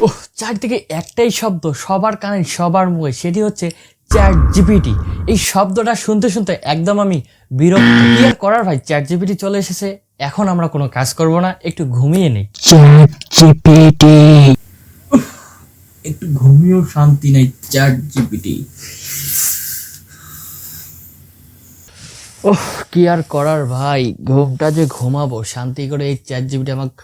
ওহ, চারদিকে একটাই শব্দ সবার কানে সবার মুখে, সেটি হচ্ছে চ্যাট জিপিটি। এই শব্দটা শুনতে শুনতে একদম আমি বিরক্ত। কি আর করার ভাই, চ্যাট জিপিটি চলে এসেছে, এখন আমরা কোনো কাজ করব না, একটু ঘুমিয়ে নেই। চ্যাট জিপিটি একটু ঘুমিয়েও শান্তি নেই চ্যাট জিপিটি। ওহ, কি আর করার ভাই, ঘুমটা যে ঘুমাবো শান্তি করে, এই চ্যাট জিপিটি আমাকে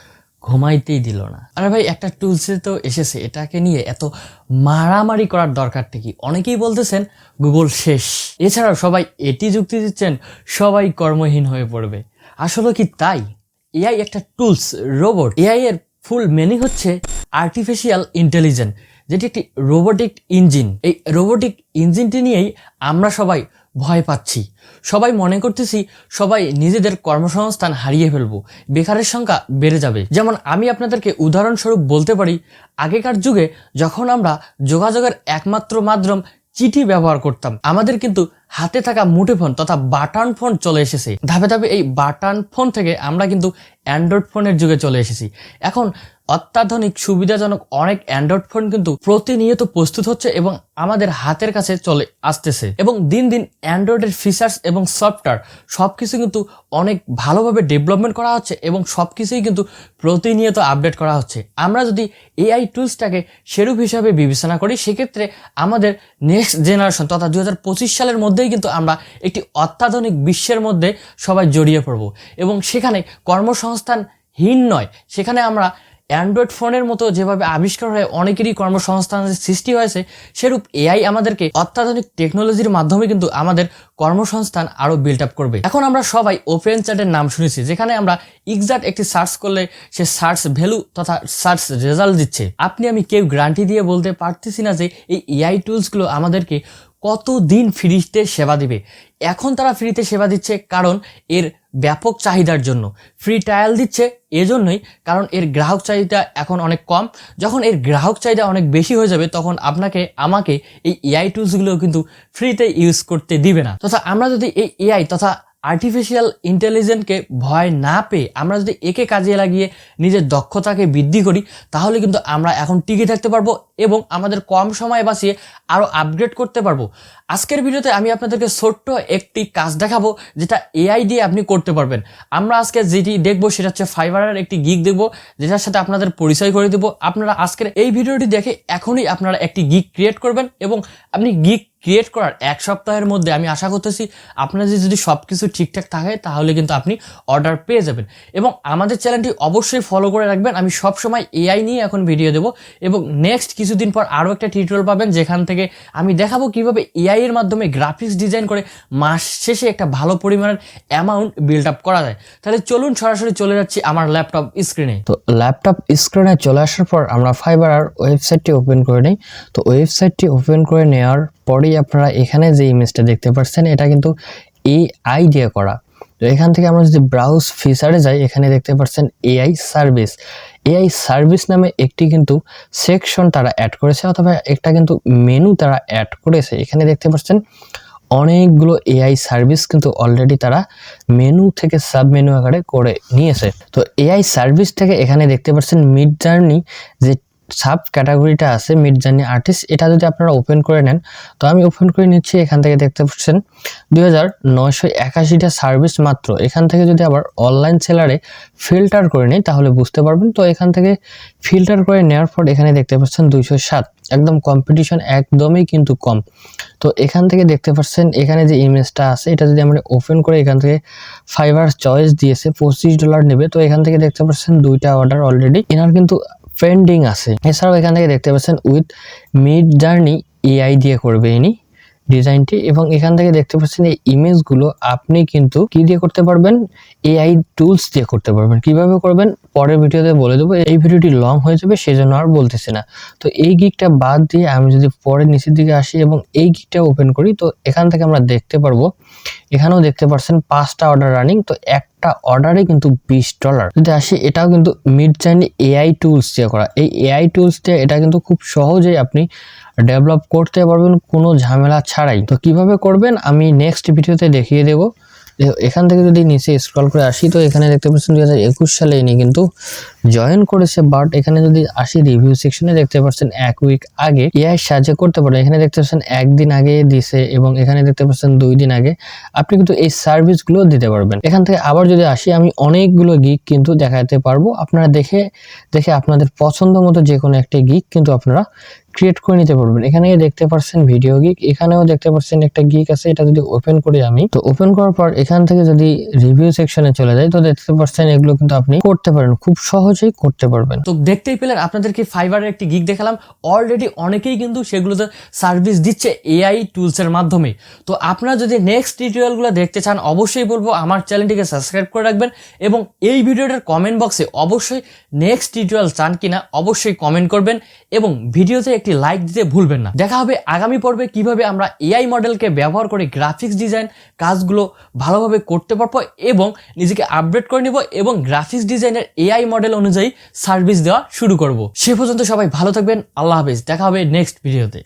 ঘুমাইতেই দিল না। আরে ভাই, একটা টুলসে তো এসেছে, এটাকে নিয়ে এত মারামারি করার দরকারটা কি? অনেকেই বলতেছেন গুগল শেষ। এছাড়াও সবাই এটি যুক্তি দিচ্ছেন সবাই কর্মহীন হয়ে পড়বে। আসলে কি তাই? এআই একটা টুলস, রোবট। এআই এর ফুল মিনিং হচ্ছে আর্টিফিশিয়াল ইন্টেলিজেন্স, যেটি একটি রোবোটিক ইঞ্জিন। এই রোবোটিক ইঞ্জিনটি নিয়েই আমরা সবাই ভয় পাচ্ছি। সবাই মনে করতেছি সবাই নিজেদের কর্মসংস্থান হারিয়ে ফেলবো, বেকারের সংখ্যা বেড়ে যাবে। যেমন আমি আপনাদেরকে উদাহরণস্বরূপ বলতে পারি, আগেকার যুগে যখন আমরা যোগাযোগের একমাত্র মাধ্যম চিঠি ব্যবহার করতাম, আমাদের কিন্তু হাতে থাকা মুঠোফোন তথা বাটন ফোন চলে এসেছে। ধাপে ধাপে এই বাটন ফোন থেকে আমরা কিন্তু অ্যান্ড্রয়েড ফোনের যুগে চলে এসেছি। এখন অত্যাধুনিক সুবিধাজনক অনেক অ্যান্ড্রয়েড ফোন কিন্তু প্রতিনিয়ত প্রস্তুত হচ্ছে এবং আমাদের হাতের কাছে চলে আসতেছে। এবং দিন দিন অ্যান্ড্রয়েডের ফিচার্স এবং সফটওয়্যার সবকিছু কিন্তু অনেক ভালোভাবে ডেভেলপমেন্ট করা হচ্ছে এবং সবকিছুই কিন্তু প্রতিনিয়ত আপডেট করা হচ্ছে। আমরা যদি এআই টুলসটাকে সেরূপ হিসাবে বিবেচনা করি, সেক্ষেত্রে আমাদের নেক্সট জেনারেশন তথা 2025 সালের মধ্যেই কিন্তু আমরা একটি অত্যাধুনিক বিশ্বের মধ্যে সবাই জড়িয়ে পড়ব এবং সেখানে কর্মসংস্থানহীন নয়, সেখানে আমরা অ্যান্ড্রয়েড ফোনের মতো যেভাবে আবিষ্কার হয়ে অনেকেরই কর্মসংস্থানের সৃষ্টি হয়েছে, সেরূপ এআই আমাদেরকে অত্যাধুনিক টেকনোলজির মাধ্যমে কিন্তু আমাদের কর্মসংস্থান আরো বিল্ড আপ করবে। এখন আমরা সবাই ওপেন চ্যাটের নাম শুনেছি, যেখানে আমরা এক্সাক্ট একটি সার্চ করলে সে সার্চ ভ্যালু তথা সার্চ রেজাল্ট দিচ্ছে। আপনি আমি কেউ গ্যারান্টি দিয়ে বলতে পারতেছি না যে এই এআই টুলসগুলো আমাদেরকে কতদিন ফ্রিতে সেবা দিবে। এখন তারা ফ্রিতে সেবা দিচ্ছে কারণ এর ব্যাপক চাহিদার জন্য। ফ্রি ট্রায়াল দিচ্ছে এজন্যই কারণ এর গ্রাহক চাহিদা এখন অনেক কম। যখন এর গ্রাহক চাহিদা অনেক বেশি হয়ে যাবে, তখন আপনাকে আমাকে এই এআই টুলসগুলো কিন্তু ফ্রিতে ইউজ করতে দিবে না। তথা আমরা যদি এই এআই তথা আর্টিফিশিয়াল ইন্টেলিজেন্সকে ভয় না পেয়ে আমরা যদি একে কাজে লাগিয়ে নিজের দক্ষতাকে বৃদ্ধি করি, তাহলে কিন্তু আমরা এখন টিকে থাকতে পারবো এবং আমাদের কম সময় বাঁচিয়ে আরো আপগ্রেড করতে পারবো। আজকের ভিডিওতে আমি আপনাদেরকে ছোট্ট একটি কাজ দেখাবো, যেটা এআই দিয়ে আপনি করতে পারবেন। আমরা আজকে যেটি দেখবো সেটা হচ্ছে ফাইবারের একটি গিগ দেখবো, যেটার সাথে আপনাদের পরিচয় করে দেবো। আপনারা আজকের এই ভিডিওটি দেখে এখনই আপনারা একটি গিগ ক্রিয়েট করবেন এবং আপনি গিগ ক্রিয়েট করার এক সপ্তাহের মধ্যে আমি আশা করতেছি আপনাদের যদি সবকিছু ঠিকঠাক থাকে, তাহলে কিন্তু আপনি অর্ডার পেয়ে যাবেন। এবং আমাদের চ্যানেলটি অবশ্যই ফলো করে রাখবেন। আমি সবসময় এআই নিয়ে এখন ভিডিও দেবো এবং নেক্সট কিছুদিন পর আরও একটা টিউটোরিয়াল পাবেন, যেখান থেকে আমি দেখাবো কিভাবে এআই এর মাধ্যমে গ্রাফিক্স ডিজাইন করে মাস শেষে একটা ভালো পরিমাণের অ্যামাউন্ট বিল্ড আপ করা যায়। তাহলে চলুন সরাসরি চলে যাচ্ছি আমার ল্যাপটপ স্ক্রিনে। তো ল্যাপটপ স্ক্রিনে চলে আসার পর আমরা ফাইবার ওয়েবসাইটটি ওপেন করে নিই। তো ওয়েবসাইটটি ওপেন করে নেওয়ার পরেই আপনারা এখানে যে ইমেজটা দেখতে পাচ্ছেন, এটা কিন্তু এআই দিয়ে করা। তো এখান থেকে আমরা যদি ব্রাউজ ফিচারে যাই, এখানে দেখতে পাচ্ছেন এআই সার্ভিস। এআই সার্ভিস নামে একটি কিন্তু সেকশন তারা অ্যাড করেছে, অথবা একটা কিন্তু মেনু তারা অ্যাড করেছে। এখানে দেখতে পাচ্ছেন অনেকগুলো এআই সার্ভিস কিন্তু অলরেডি তারা মেনু থেকে সাব মেনু আকারে করে নিয়েছে। তো এআই সার্ভিস থেকে এখানে দেখতে পাচ্ছেন মিড জার্নি যে সাব ক্যাটাগরিটা আছে, মিড জার্নি আর্টিস্ট, এটা যদি আপনারা ওপেন করে নেন, তো আমি ওপেন করে নিচ্ছি। এখান থেকে দেখতে পাচ্ছেন 2981টা সার্ভিস মাত্র। এখান থেকে যদি আবার অনলাইন সেলারে ফিল্টার করে নিই, তাহলে বুঝতে পারবেন। তো এখান থেকে ফিল্টার করে নেওয়ার পর এখানে দেখতে পাচ্ছেন 207, একদম কম্পিটিশন একদমই কিন্তু কম। তো এখান থেকে দেখতে পাচ্ছেন এখানে যে ইমেজটা আছে, এটা যদি আমরা ওপেন করে এখান থেকে ফাইবার চয়েস দিয়েছে $25 নেবে। তো এখান থেকে দেখতে পাচ্ছেন 2টা অর্ডার অলরেডি এনার কিন্তু পেন্ডিং আছে। এছাড়াও এখান থেকে দেখতে পাচ্ছেন উইথ মিড জার্নি এআই দিয়ে করবে ইনি ডিজাইনটি। এবং এখান থেকে দেখতে পাচ্ছেন এই ইমেজগুলো আপনি কিন্তু কি দিয়ে করতে পারবেন, এআই টুলস দিয়ে করতে পারবেন। কিভাবে করবেন পরের ভিডিওতে বলে দেবো, এই ভিডিওটি লং হয়ে যাবে সেজন্য আর বলতেছি না। তো এই গিগটা বাদ দিয়ে আমি যদি পরে নিচের দিকে আসি এবং এই গিগটা ওপেন করি, তো এখান থেকে আমরা দেখতে পারবো এখানেও দেখতে পাচ্ছেন 5টা অর্ডার রানিং। তো একটা অর্ডারে কিন্তু $20। যদি আসি, এটাও কিন্তু মিড জার্নি এআই টুলস দিয়ে করা। এই এআই টুলস দিয়ে এটা কিন্তু খুব সহজেই আপনি ডেভেলপ করতে পারবেন কোনো ঝামেলা ছাড়াই। তো কিভাবে করবেন আমি নেক্সট ভিডিওতে দেখিয়ে দেব। এখান থেকে যদি নিচে স্ক্রল করে আসি তো এখানে দেখতে পাচ্ছেন 2021 সালে ইনি কিন্তু জয়েন করেছে, বাট এখানে যদি আসি রিভিউ সেকশনে দেখতে পাচ্ছেন 1 উইক আগে এআই সাহায্য করতে পারে। এখানে দেখতে পাচ্ছেন 1 দিন আগে দিছে এবং এখানে দেখতে পাচ্ছেন 2 দিন আগে। আপনি কিন্তু এই সার্ভিসগুলো দিতে পারবেন। এখান থেকে আবার যদি আসি আমি অনেকগুলো গিগ কিন্তু দেখাতে পারবো। আপনারা দেখে আপনাদের পছন্দ মতো যে কোনো একটা গিগ কিন্তু আপনারা ক্রিয়েট করে নিতে পারবেন। এখানে দেখতে পাচ্ছেন ভিডিও গিগ, এখানেও দেখতে পাচ্ছেন একটা গিগ আছে। এটা যদি ওপেন করি আমি, তো ওপেন করার পর এখান থেকে যদি রিভিউ সেকশনে চলে যাই তো দেখতে পাচ্ছেন এগুলো কিন্তু আপনি করতে পারেন, খুব সহজেই করতে পারবেন। তো দেখতেই পেলেন আপনাদেরকে ফাইবারের একটি গিগ দেখালাম। অলরেডি অনেকেই কিন্তু সেগুলোতে সার্ভিস দিচ্ছে এআই টুলস এর মাধ্যমে। তো আপনারা যদি নেক্সট টিউটোরিয়ালগুলো দেখতে চান অবশ্যই বলবো আমার চ্যানেলটিকে সাবস্ক্রাইব করে রাখবেন এবং এই ভিডিওটার কমেন্ট বক্সে অবশ্যই নেক্সট টিউটোরিয়াল চান কিনা অবশ্যই কমেন্ট করবেন এবং ভিডিওতে একটি লাইক দিতে ভুলবেন না। দেখা হবে আগামী পর্বে কিভাবে আমরা এআই মডেলকে ব্যবহার করে গ্রাফিক্স ডিজাইন কাজগুলো ভালোভাবে করতে পারবো এবং নিজেকে আপডেট করে নিব এবং গ্রাফিক্স ডিজাইনের এআই মডেল অনুযায়ী সার্ভিস দেওয়া শুরু করব। সে পর্যন্ত সবাই ভালো থাকবেন, আল্লাহ হাফেজ, দেখা হবে নেক্সট ভিডিওতে।